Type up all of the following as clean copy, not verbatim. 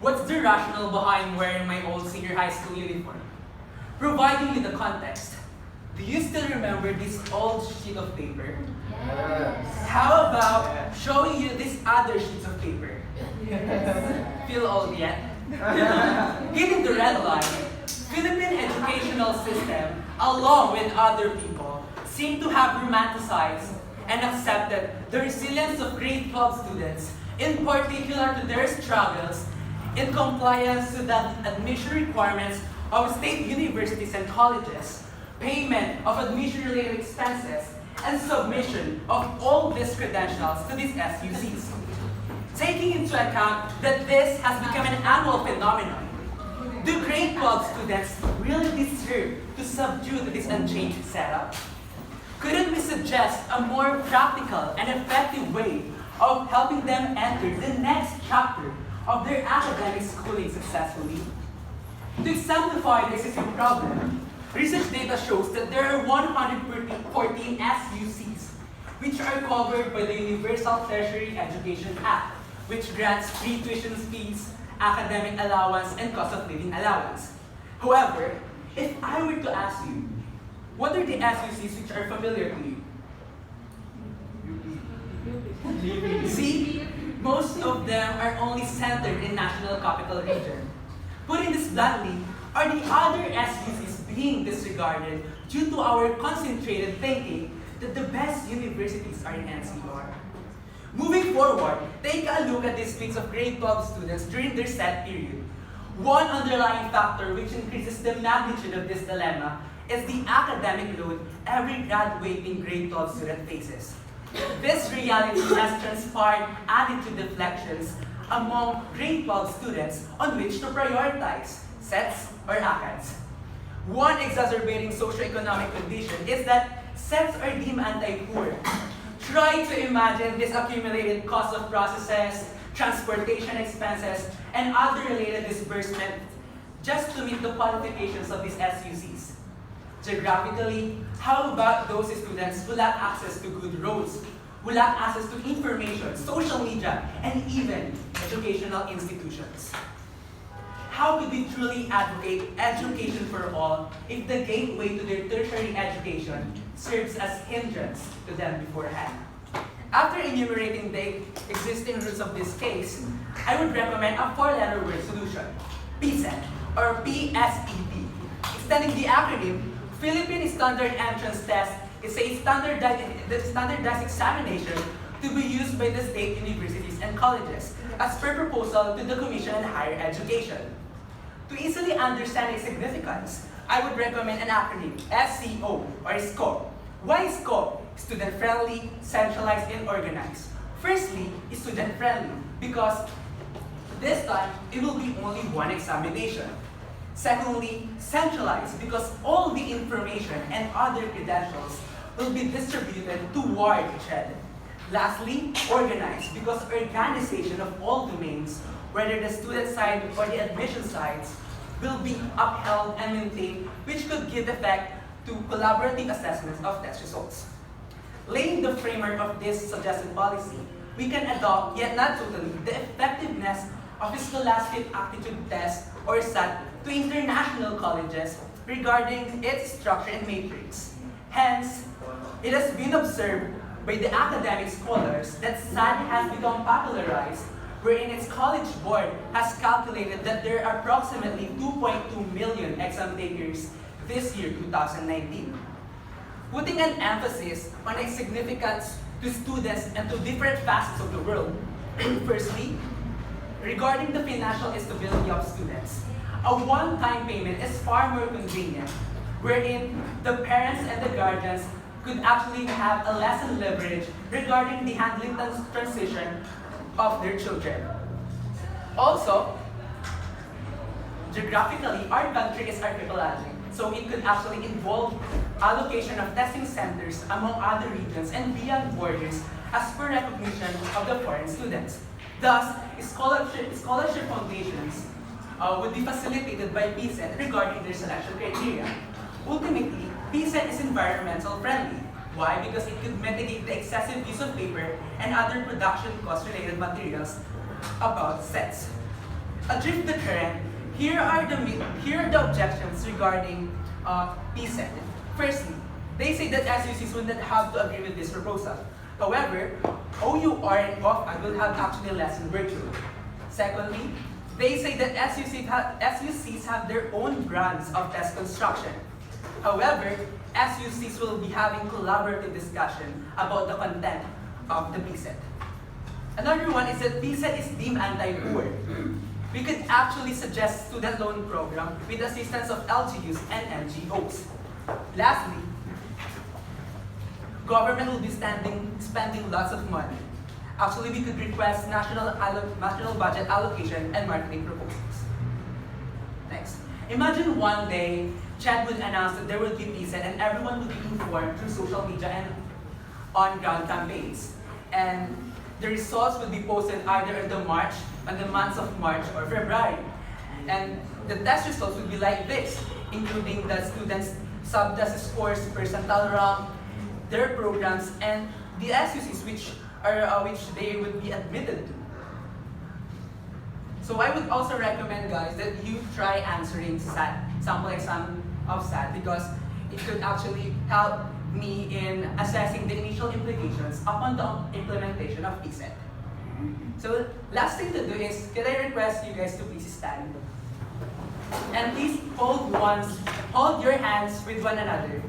What's the rationale behind wearing my old senior high school uniform? Providing you the context, do you still remember this old sheet of paper? Yes. How about showing you these other sheets of paper? Yes. Feel old yet? Hitting the red line, Philippine educational system, along with other people, seem to have romanticized and accepted the resilience of grade 12 students, in particular to their struggles in compliance to the admission requirements of state universities and colleges, payment of admission-related expenses, and submission of all these credentials to these SUCs. Taking into account that this has become an annual phenomenon, do grade 12 students really deserve to subdue to this unchanged setup? Couldn't we suggest a more practical and effective way of helping them enter the next chapter of their academic schooling successfully? To exemplify the existing problem, research data shows that there are 114 SUCs which are covered by the Universal Tertiary Education Act, which grants free tuition fees, academic allowance, and cost of living allowance. However, if I were to ask you, what are the SUCs which are familiar to you? See, most of them are only centered in National Capital Region. Putting this bluntly, are the other SUCs being disregarded due to our concentrated thinking that the best universities are in NCR? Moving forward, take a look at the splits of grade 12 students during their set period. One underlying factor which increases the magnitude of this dilemma is the academic load every graduating grade 12 student faces. This reality has transpired attitude deflections among grade 12 students on which to prioritize, sets or ACADS. One exacerbating socioeconomic condition is that sets are deemed anti-poor. Try to imagine this accumulated cost of processes, transportation expenses, and other related disbursements just to meet the qualifications of these SUCs. Geographically, how about those students who lack access to good roads, who lack access to information, social media, and even educational institutions? How could we truly advocate education for all if the gateway to their tertiary education serves as hindrance to them beforehand? After enumerating the existing roots of this case, I would recommend a four-letter word solution, PSET, or PSET. Extending the acronym, Philippine Standard Entrance Test is a standardized examination to be used by the state universities and colleges as per proposal to the Commission on Higher Education. To easily understand its significance, I would recommend an acronym, SCO, or SCO. Why SCO? Student-friendly, centralized, and organized. Firstly, student-friendly, because this time, it will be only one examination. Secondly, centralized, because all the information and other credentials will be distributed toward each other. Lastly, organized, because organization of all domains, whether the student side or the admission sides, will be upheld and maintained, which could give effect to collaborative assessments of test results. Laying the framework of this suggested policy, we can adopt, yet not totally, the effectiveness of a scholastic aptitude test, or SAT, to international colleges regarding its structure and matrix. Hence, it has been observed by the academic scholars that SAT has become popularized, wherein its college board has calculated that there are approximately 2.2 million exam takers this year, 2019. Putting an emphasis on its significance to students and to different facets of the world. Firstly, regarding the financial stability of students, a one-time payment is far more convenient, wherein the parents and the guardians could actually have a lesser leverage regarding the handling transition of their children. Also, geographically, our country is archipelagic, so it could actually involve allocation of testing centers among other regions and beyond borders as per recognition of the foreign students. Thus, scholarship foundations would be facilitated by PSET regarding their selection criteria. Ultimately, PSET is environmental friendly. Why? Because it could mitigate the excessive use of paper and other production cost-related materials about sets. adrift the current, here are the objections regarding PSET. Firstly, they say that SUCs would not have to agree with this proposal. However, OUR and OFI will have actually lessened workload. Secondly, they say that SUCs have their own brands of test construction. However, SUCs will be having collaborative discussion about the content of the PSET. Another one is that PSET is deemed anti-poor. We could actually suggest student loan program with the assistance of LGUs and NGOs. Lastly, government will be spending lots of money. Actually, we could request national budget allocation and marketing proposals. Next, imagine one day, Chad would announce that there will be PSET and everyone will be informed through social media and on-ground campaigns. And the results will be posted either in the months of March or February. And the test results will be like this, including the students' sub-test scores, percentile rank, their programs, and the SUCs which they would be admitted to. So I would also recommend, guys, that you try answering sample exam of SAT because it could actually help me in assessing the initial implications upon the implementation of PSET. So last thing to do is, can I request you guys to please stand? And please hold your hands with one another.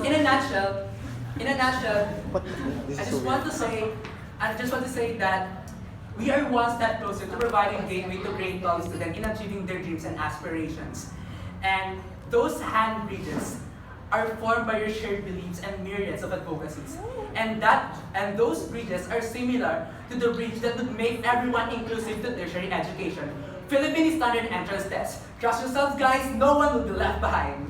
In a nutshell, I just want to say that we are one step closer to providing gateway to grade 12 students in achieving their dreams and aspirations. And those hand bridges are formed by your shared beliefs and myriads of advocacies. And those bridges are similar to the bridge that would make everyone inclusive to tertiary education. Philippine Standard Entrance Test. Trust yourselves, guys, no one will be left behind.